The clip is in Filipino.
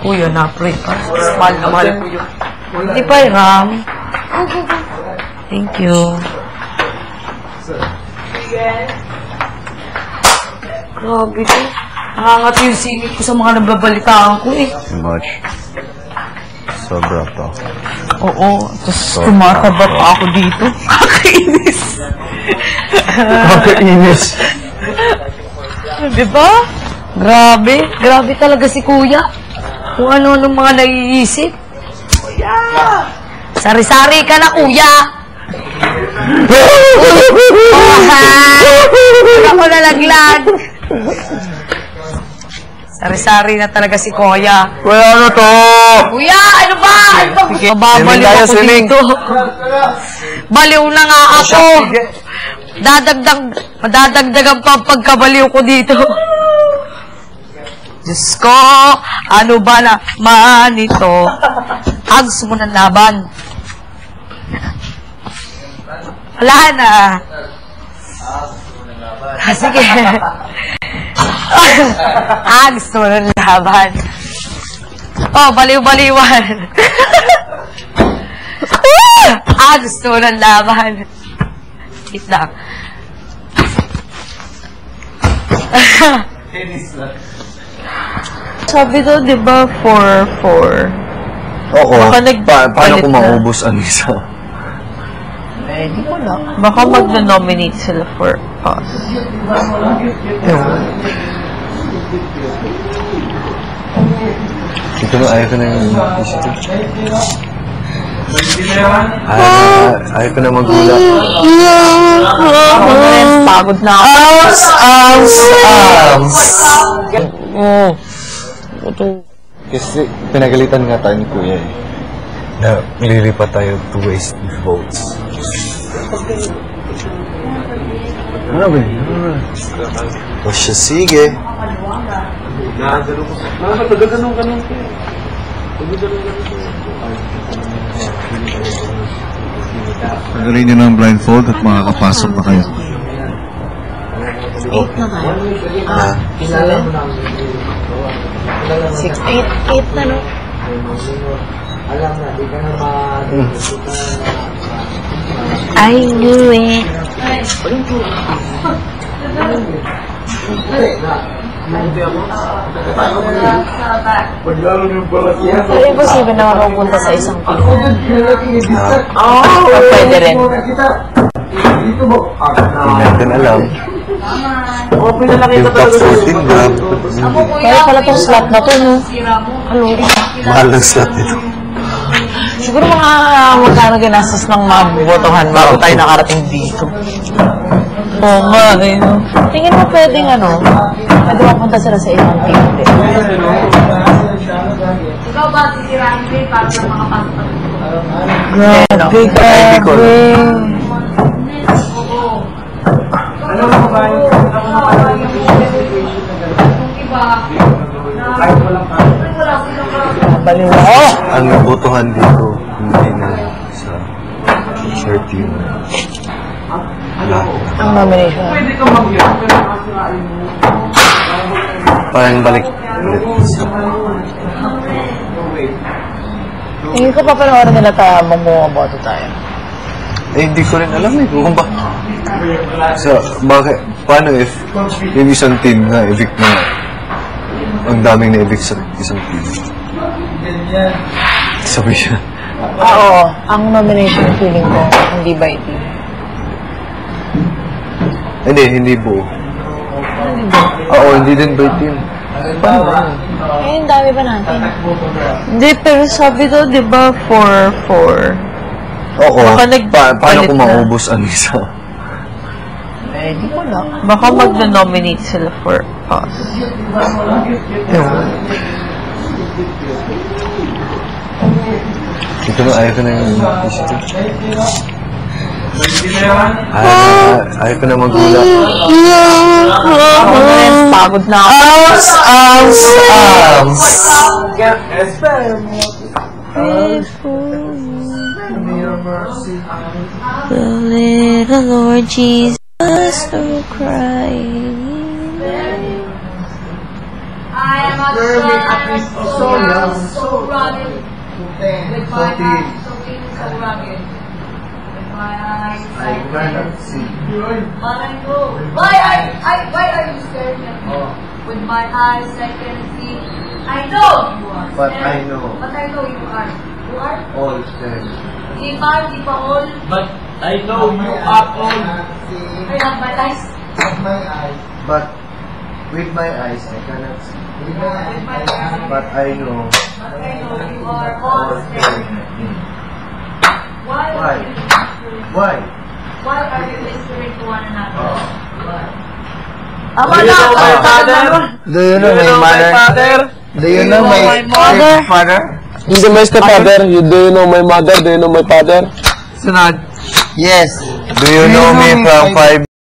Kuya, na-pray pa. Mahal na mahal ko yun. Hindi pa, Ram. Thank you. Grabe ko. Nakangati yung singit ko sa mga nababalitaan ko eh. Much. Sobra to. Oo. Tapos tumataba pa ako dito. Kakainis. Kakainis. Diba? Grabe. Grabe talaga si Kuya. Kung ano-ano mga naiisip. Kuya! Sari-sari ka na, Kuya! Wala ko nalaglag. Sari-sari na talaga si Kuya. Kuya, ano to? Kuya, ano ba? Ano ba? Mababaliw ako dito. Baliw na nga ako. Madadagdagan pa pagkabaliw ko dito. Diyos ko, ano ba naman ito? Hugs mo ng laban. Wala na. Sige. Hugs mo ng laban. Oh, baliw-baliwan. Hugs mo ng laban. Wait lang. Sabi doon, di ba, 4-4? Oo. Paano kung na maubos ang isa? Eh, di ko lang. Baka mag-nominate sila for us. Ito na, ayaw ko na yung isip. Ayaw ko na magula. Pagod na ako. Oo. Kasi pinagalitan nga tayo ni Kuya eh. Na nililipat tayo to waste votes. Ano ba yun? O siya, sige. Pagaling nyo ng blindfold at makakapasok na kayo. 8 naman. Kilala? 6, 8 na, no? I knew it. Pero imposible na makapunta sa isang team. Pwede rin. Hindi natin alam. Yung top 14 na. Kaya pala itong slot na to, no? Mahal ng slot ito. Siguro mga magkano ginastos ng mabubotohan bago tayo nakarating dito. Oo nga, eh. Tingin mo pwedeng pwede mapunta sila sa ibang team. Ikaw ba sisirahin din para sa mga pastor? Grabe, grabe. Ano mo ba yung ang nabotohan dito, hindi na sa short team. Ang nomination. Parang balik ulit. Tingin ko pa panoorin nila tayo mamuha-boto tayo. Eh, hindi ko rin alam eh kung ba. So, bakit? Paano if yung isang team na evict na ang daming na-evict sa isang team? Sabi siya. Oo. Ang nomination feeling ko, hindi by team. Hindi buo. Oo, hindi din by team. Paano ba? Eh, ang dami pa natin. Hindi, pero sabi to, di ba, 4-4? Oo. Paano kung na maubos ang isa? Eh, di ko lang. Baka mag-nominate sila for us. Ito na, ayaw ko na yung isip. Ayaw ko na magula. Pagod na ako. The little Lord Jesus so crying. I am a With my eyes, something so rugged. With my eyes, I cannot see. But I know. Why are you staring at me? With my eyes, I can see. I know you are. But I know. But I know you are. You are? All stand. Di ba all? But I know you are all. I have my eyes. But with my eyes, I cannot see. With my eyes. But I know. But I know you are all All staring. staring at me. Why Why? are you whispering? Why? Why are you whispering to one another? Tama na! Do you know my mother? Do you know my father? He's my stepfather. Do you know my mother? Do you know my father? Yes. Do you know me from 5